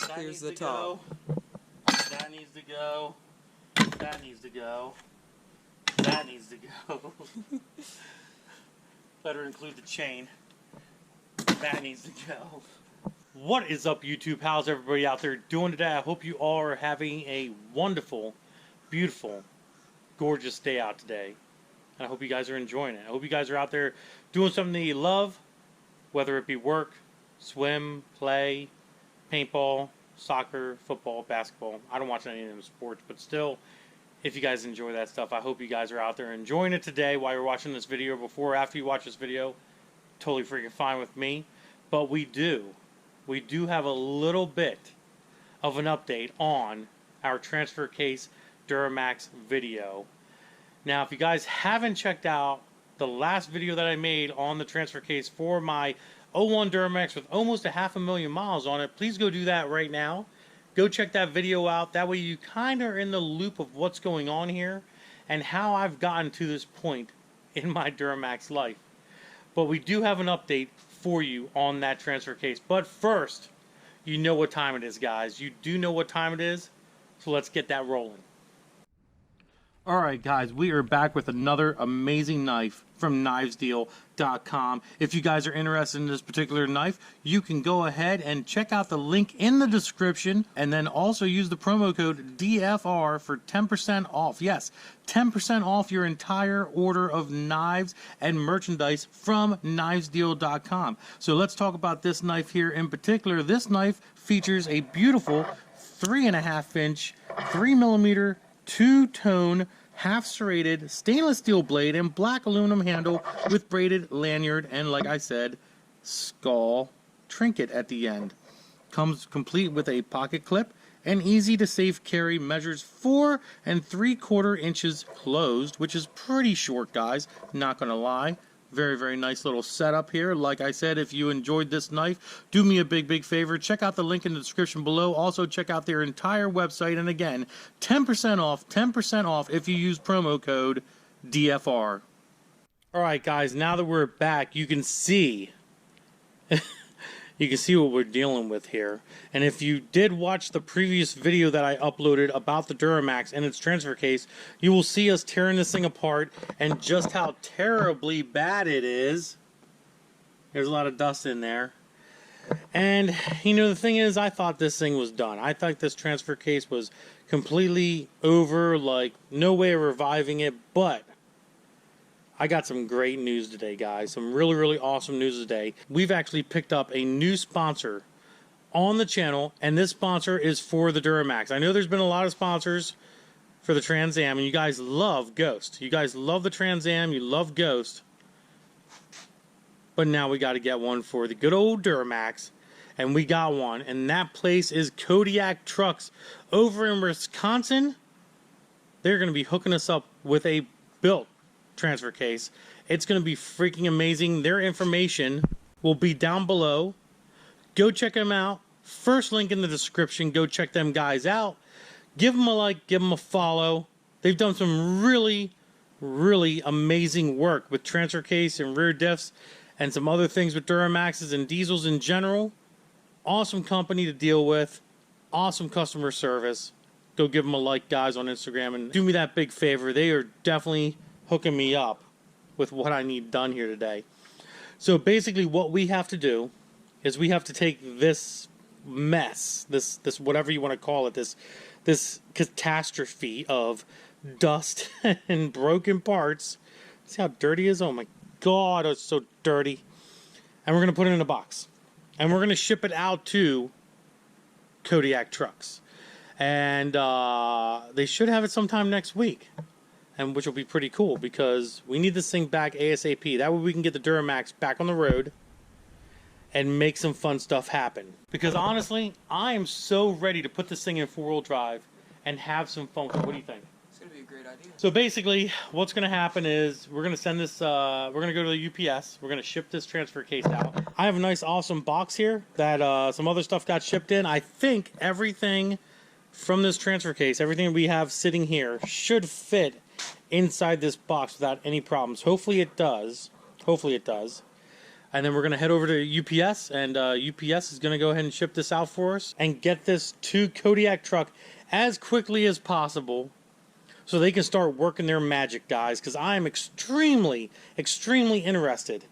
clears the top. That needs to go. That needs to go. That needs to go. Better include the chain. That needs to go. What is up, YouTube? How's everybody out there doing today? I hope you all are having a wonderful, beautiful, gorgeous day out today. And I hope you guys are enjoying it. I hope you guys are out there doing something that you love, whether it be work, swim, play, paintball, soccer, football, basketball. I don't watch any of them sports, but still, if you guys enjoy that stuff, I hope you guys are out there enjoying it today while you're watching this video. Before or after you watch this video, totally freaking fine with me. But we do have a little bit of an update on our transfer case Duramax video. Now, if you guys haven't checked out the last video that I made on the transfer case for my 01 Duramax with almost 500,000 miles on it, please go do that right now. Go check that video out. That way you kind of are in the loop of what's going on here and how I've gotten to this point in my Duramax life. But we do have an update for you on that transfer case. But first, you know what time it is, guys. You do know what time it is, so let's get that rolling. Alright guys, we are back with another amazing knife from knivesdeal.com. If you guys are interested in this particular knife, you can go ahead and check out the link in the description and then also use the promo code DFR for 10% off. Yes, 10% off your entire order of knives and merchandise from knivesdeal.com. So let's talk about this knife here in particular. This knife features a beautiful 3.5-inch, 3mm, two-tone, half-serrated stainless steel blade and black aluminum handle with braided lanyard and, like I said, skull trinket at the end. Comes complete with a pocket clip and easy to safe carry. Measures 4 3/4 inches closed, which is pretty short, guys, not gonna lie. Very nice little setup here. Like I said, if you enjoyed this knife, do me a big favor. Check out the link in the description below. Also, check out their entire website. And again, 10% off if you use promo code DFR. Alright guys, now that we're back, you can see what we're dealing with here. And if you did watch the previous video that I uploaded about the Duramax and its transfer case, you will see us tearing this thing apart and just how terribly bad it is. There's a lot of dust in there. And, you know, the thing is, I thought this thing was done. I thought this transfer case was completely over, like, no way of reviving it, but I got some great news today, guys. Some really awesome news today. We've actually picked up a new sponsor on the channel, and this sponsor is for the Duramax. I know there's been a lot of sponsors for the Trans Am, and you guys love Ghost. You guys love the Trans Am, you love Ghost. But now we got to get one for the good old Duramax, and we got one, and that place is Kodiak Trucks over in Wisconsin. They're going to be hooking us up with a built transfer case. It's going to be freaking amazing. Their information will be down below. Go check them out. First link in the description. Go check them guys out. Give them a like, give them a follow. They've done some really amazing work with transfer case and rear diffs and some other things with Duramaxes and diesels in general. Awesome company to deal with. Awesome customer service. Go give them a like, guys, on Instagram, and do me that big favor. They are definitely hooking me up with what I need done here today. So basically what we have to do is we have to take this mess, this whatever you want to call it, this catastrophe of dust and broken parts. See how dirty it is? Oh my god, it's so dirty. And we're going to put it in a box. And we're going to ship it out to Kodiak Trucks. And they should have it sometime next week. And which will be pretty cool because we need this thing back ASAP. That way we can get the Duramax back on the road and make some fun stuff happen. Because honestly, I am so ready to put this thing in 4-wheel drive and have some fun with it. What do you think? It's going to be a great idea. So basically, what's going to happen is we're going to send this, we're going to go to the UPS. We're going to ship this transfer case out. I have a nice awesome box here that some other stuff got shipped in. I think everything from this transfer case, everything we have sitting here should fit inside this box without any problems. Hopefully it does. And then we're going to head over to UPS, and UPS is going to go ahead and ship this out for us and get this to Kodiak Truck as quickly as possible so they can start working their magic, guys, because I am extremely, extremely interested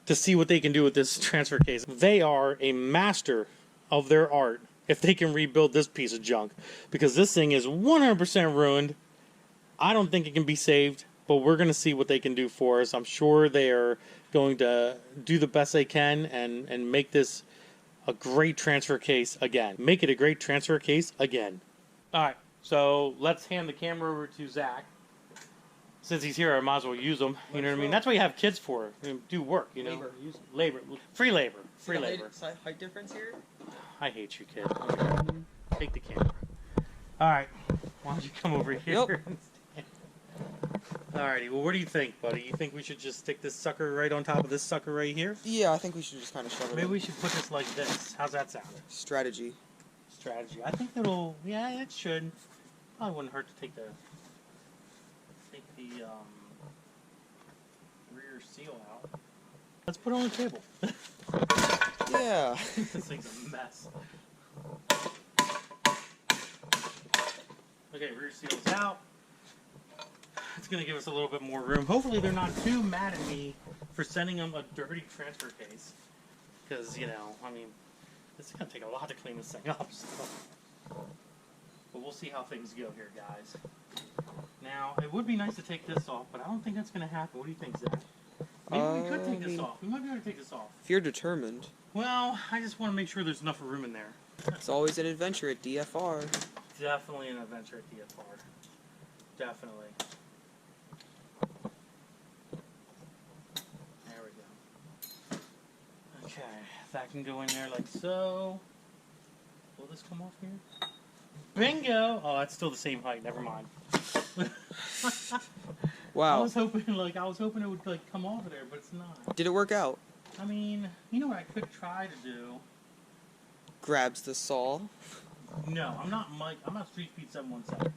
to see what they can do with this transfer case. They are a master of their art if they can rebuild this piece of junk, because this thing is 100% ruined. I don't think it can be saved, but we're going to see what they can do for us. I'm sure they are going to do the best they can and make this a great transfer case again. Make it a great transfer case again. Alright, so let's hand the camera over to Zach. Since he's here, I might as well use him. You know what I mean? That's what you have kids for. Do work, you know? Labor. Labor. Free labor. Free See the labor. height difference here? I hate you, kid. Take the camera. Alright, why don't you come over here? Yep. Alrighty, well, what do you think, buddy? You think we should just stick this sucker right on top of this sucker right here? Yeah, I think we should just kind of shove it Maybe in. we should put this like this. How's that sound? Strategy. Strategy. I think that'll, yeah, it should. Probably wouldn't hurt to take the rear seal out. Let's put it on the table. Yeah. This thing's a mess. Okay, rear seal's out. It's going to give us a little bit more room. Hopefully they're not too mad at me for sending them a dirty transfer case. Because, you know, I mean, it's going to take a lot to clean this thing up. So. But we'll see how things go here, guys. Now, it would be nice to take this off, but I don't think that's going to happen. What do you think, Zach? Maybe we could take this off. We might be able to take this off. If you're determined. Well, I just want to make sure there's enough room in there. It's always an adventure at DFR. Definitely an adventure at DFR. Definitely. There we go. Okay, that can go in there like so. Will this come off here? Bingo! Oh, that's still the same height. Never mind. Wow. I was hoping it would like come off of there, but it's not. Did it work out? I mean, you know what I could try to do? Grabs the saw. No, I'm not Mike. I'm not Street Speed 717.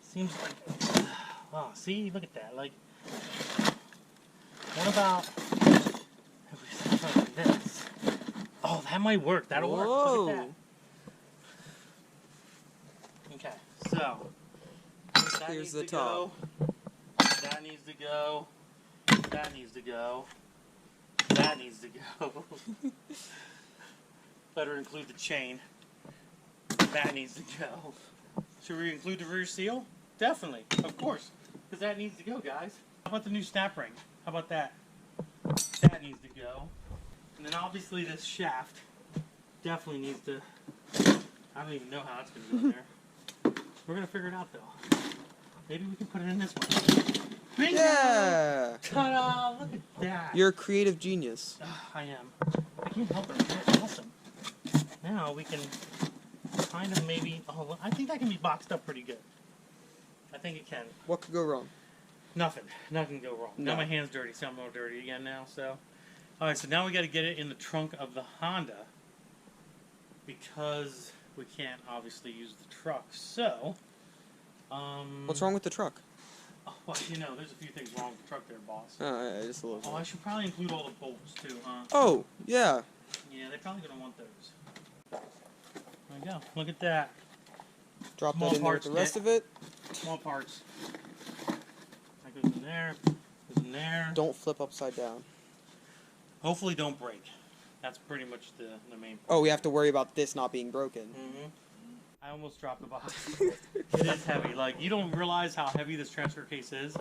Seems like. Oh, see, look at that. Like, what about if we set it like this? Oh, that might work. That'll work. Look at that. Okay, so that Here's needs the to top. go. That needs to go. That needs to go. That needs to go. Better include the chain. That needs to go. Should we include the rear seal? Definitely, of course, because that needs to go, guys. How about the new snap ring? How about that? That needs to go. And then obviously this shaft definitely needs to. I don't even know how it's going to go in there. We're going to figure it out though. Maybe we can put it in this one. Bingo! Yeah! Ta-da! Look at that. You're a creative genius. I am. I can't help it. That's awesome. Now we can kind of maybe. Oh, I think that can be boxed up pretty good. I think it can. What could go wrong? Nothing. Nothing can go wrong. No. Now my hand's dirty, so I'm all dirty again now. So, all right. So now we got to get it in the trunk of the Honda because we can't obviously use the truck. So, What's wrong with the truck? Oh, well, you know, there's a few things wrong with the truck there, boss. Yeah, just a little bit. Oh, I should probably include all the bolts too, huh? Oh, yeah. Yeah, they're probably gonna want those. There we go. Look at that. Drop Small that in there with parts the rest kit. of it. Small parts. That goes in there. Goes in there. Don't flip upside down. Hopefully, don't break. That's pretty much the main. Oh, we have to worry about this not being broken. Mm-hmm. I almost dropped the box. It is heavy. Like, you don't realize how heavy this transfer case is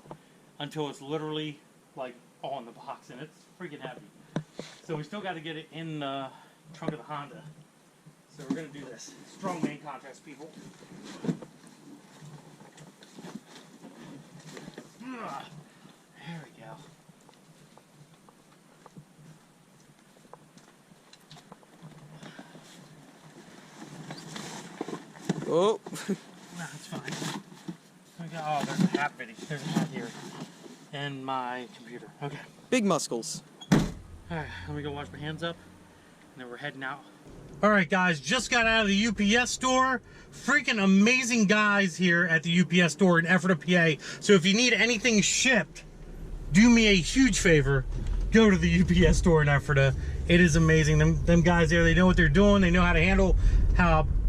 until it's literally, like, on the box, and it's freaking heavy. So we still got to get it in the trunk of the Honda. So we're going to do this. Strong main contrast, people. There we go. Oh. No, it's fine. Oh, there's a hat video. There's a hat here. And my computer. Okay. Big muscles. Alright, let me go wash my hands up. And then we're heading out Alright guys, just got out of the UPS store. Freaking amazing guys here at the UPS store in Ephrata, PA. So if you need anything shipped, do me a huge favor. Go to the UPS store in Ephrata. It is amazing. Them guys there, they know what they're doing. They know how to handle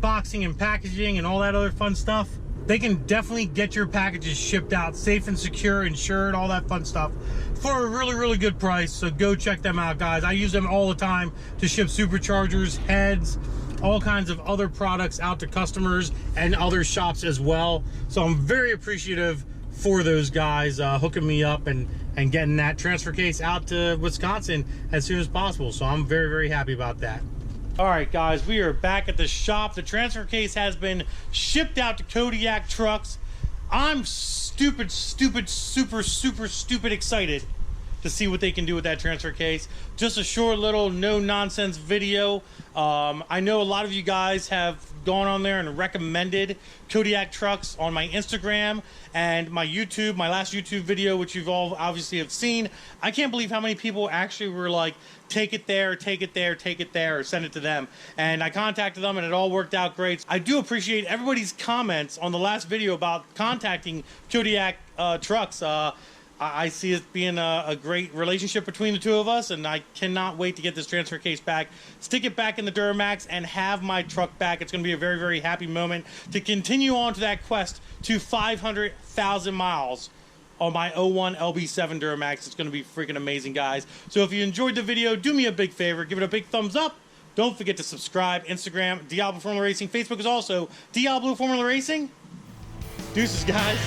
boxing and packaging and all that other fun stuff. They can definitely get your packages shipped out safe and secure, insured, all that fun stuff for a really, really good price. So go check them out, guys. I use them all the time to ship superchargers, heads, all kinds of other products out to customers and other shops as well. So I'm very appreciative for those guys hooking me up and getting that transfer case out to Wisconsin as soon as possible. So I'm very, very happy about that. All right, guys, we are back at the shop. The transfer case has been shipped out to Kodiak Trucks. I'm super excited to see what they can do with that transfer case. Just a short little no-nonsense video. I know a lot of you guys have gone on there and recommended Kodiak Trucks on my Instagram and my YouTube, my last YouTube video, which you've all obviously have seen. I can't believe how many people actually were like, take it there, take it there, take it there, or send it to them. And I contacted them and it all worked out great. I do appreciate everybody's comments on the last video about contacting Kodiak Trucks. I see it being a great relationship between the two of us, and I cannot wait to get this transfer case back, stick it back in the Duramax, and have my truck back. It's going to be a very, very happy moment to continue on to that quest to 500,000 miles on my 01 LB7 Duramax. It's going to be freaking amazing, guys. So if you enjoyed the video, do me a big favor, give it a big thumbs up. Don't forget to subscribe. Instagram, Diablo Formula Racing. Facebook is also Diablo Formula Racing. Deuces, guys.